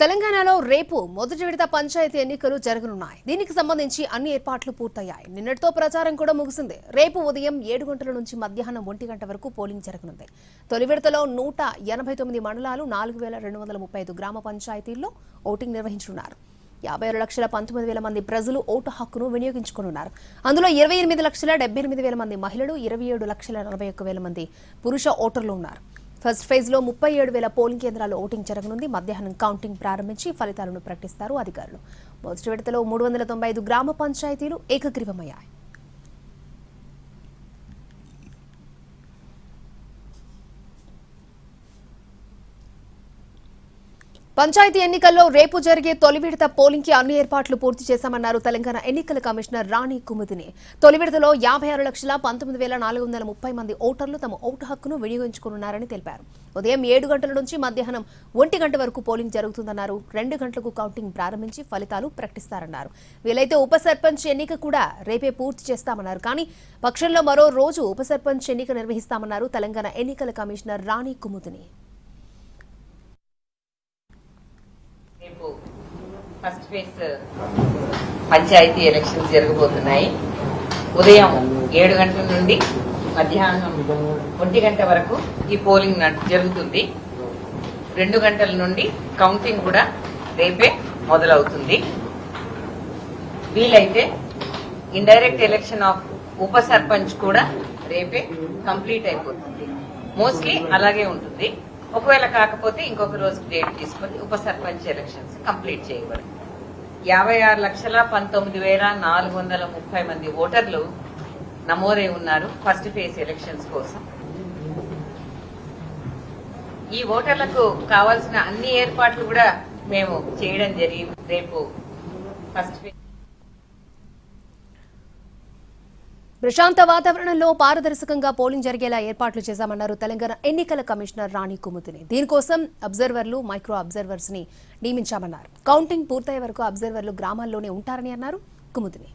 తెలంగాణలో రేపు మొదటి విడత పంచాయతీ ఎన్నికలు జరగనున్నాయి. దీనికి సంబంధించి అన్ని ఏర్పాట్లు పూర్తయ్యాయి. నిన్నటితో ప్రచారం కూడా ముగిసింది. రేపు ఉదయం 7 గంటల నుంచి మధ్యాహ్నం 1 గంట వరకు పోలింగ్ జరగనుంది. తొలి విడతలో 189 మండలాలు 4235 గ్రామ పంచాయతీల్లో ఓటింగ్ నిర్వహించనున్నారు. 56,19,000 మంది ప్రజలు ఓటు హక్కును వినియోగించుకోనున్నారు. అందులో 28,78,000 మంది మహిళలు, 27,41,000 మంది పురుష ఓటర్లు ఉన్నారు. ఫస్ట్ ఫేజ్ లో 37,000 పోలింగ్ కేంద్రాల్లో ఓటింగ్ జరగనుంది. మధ్యాహ్నం కౌంటింగ్ ప్రారంభించి ఫలితాలను ప్రకటిస్తారు అధికారులు. మొదటి విడతలో 395 గ్రామ పంచాయతీలు ఏకగ్రీవమయ్యాయి. పంచాయతీ ఎన్నికల్లో రేపు జరిగే తొలి విడత పోలింగ్ కి అన్ని ఏర్పాట్లు పూర్తి చేశామన్నారు తెలంగాణ ఎన్నికల కమిషనర్ రాణి కుముదిని. తొలి విడతలో 56,19,430 మంది ఓటర్లు తమ ఓటు హక్కును వినియోగించుకోనున్నారని తెలిపారు. ఉదయం 7 గంటల నుంచి మధ్యాహ్నం 1 గంట వరకు పోలింగ్ జరుగుతుందన్నారు. 2 గంటలకు కౌంటింగ్ ప్రారంభించి ఫలితాలు ప్రకటిస్తారన్నారు. వీలైతే ఉప సర్పంచ్ ఎన్నిక కూడా రేపే పూర్తి చేస్తామన్నారు. కానీ పక్షంలో మరో రోజు ఉప సర్పంచ్ ఎన్నిక నిర్వహిస్తామన్నారు తెలంగాణ ఎన్నికల commissioner Rani Kumudini. First phase panchayat elections జరగబోతున్నాయి. ఉదయం 7 గంటల నుండి మధ్యాహ్నం 1 గంట వరకు ఈ పోలింగ్ జరుగుతుంది. 2 గంటల నుండి కౌంటింగ్ కూడా రేపే మొదలవుతుంది. వీలైతే ఇండైరెక్ట్ ఎలక్షన్ ఆఫ్ ఉప సర్పంచ్ కూడా రేపే కంప్లీట్ అయిపోతుంది. మోస్ట్లీ అలాగే ఉంటుంది. ఒకవేళ కాకపోతే ఇంకొక రోజు డేట్ తీసుకొని ఉప సర్పంచ్ ఎలక్షన్స్ కంప్లీట్ చేయబడి 56,19,430 మంది ఓటర్లు నమోదై ఉన్నారు ఫస్ట్ ఫేజ్ ఎలక్షన్స్ కోసం. ఈ ఓటర్లకు కావాల్సిన అన్ని ఏర్పాట్లు కూడా మేము చేయడం జరిగింది. రేపు ఫస్ట్ ఫేజ్ ప్రశాంత వాతావరణంలో పారదర్శకంగా పోలింగ్ జరిగేలా ఏర్పాట్లు చేశామన్నారు తెలంగాణ ఎన్నికల కమిషనర్ రాణి కుముదిని. దీనికోసం అబ్జర్వర్లు, మైక్రో అబ్జర్వర్స్ ని నియమించామన్నారు. కౌంటింగ్ పూర్తయ్యే వరకు అబ్జర్వర్లు గ్రామాల్లోనే ఉంటారని అన్నారు కుముదిని.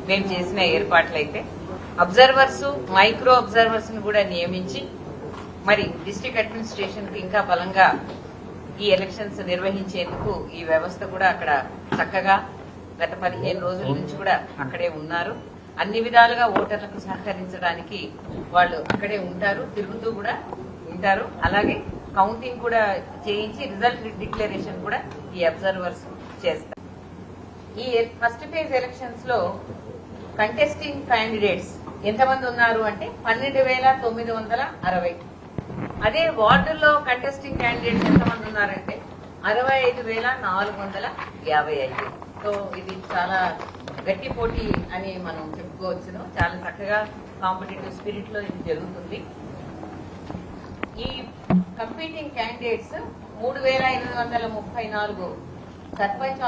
మేము చేసిన ఏర్పాట్లయితే అబ్జర్వర్స్, మైక్రో అబ్జర్వర్స్ ను కూడా నియమించి మరి డిస్ట్రిక్ట్ అడ్మినిస్ట్రేషన్ కి ఇంకా బలంగా ఈ ఎలక్షన్స్ నిర్వహించేందుకు ఈ వ్యవస్థ కూడా అక్కడ చక్కగా గత 15 రోజుల నుంచి కూడా అక్కడే ఉన్నారు. అన్ని విధాలుగా ఓటర్లకు సహకరించడానికి వాళ్ళు అక్కడే ఉంటారు, తిరుగుతూ కూడా ఉంటారు. అలాగే కౌంటింగ్ కూడా చేయించి రిజల్ట్ డిక్లరేషన్ కూడా ఈ అబ్జర్వర్స్ చేస్తారు. ఈ ఫస్ట్ ఫేజ్ ఎలక్షన్స్ లో కంటెస్టింగ్ క్యాండిడేట్స్ ఎంతమంది ఉన్నారు అంటే 12,960. అదే వార్డుల్లో కంటెస్టింగ్ క్యాండిడేట్స్ ఎంతమంది ఉన్నారంటే 65,455. సో ఇది చాలా గట్టి పోటీ అని మనం చెప్పుకోవచ్చును. చాలా చక్కగా కాంపిటేటివ్ స్పిరిట్ లో ఇది జరుగుతుంది. ఈ కంపీటింగ్ క్యాండిడేట్స్ 3,834 సర్పంచ్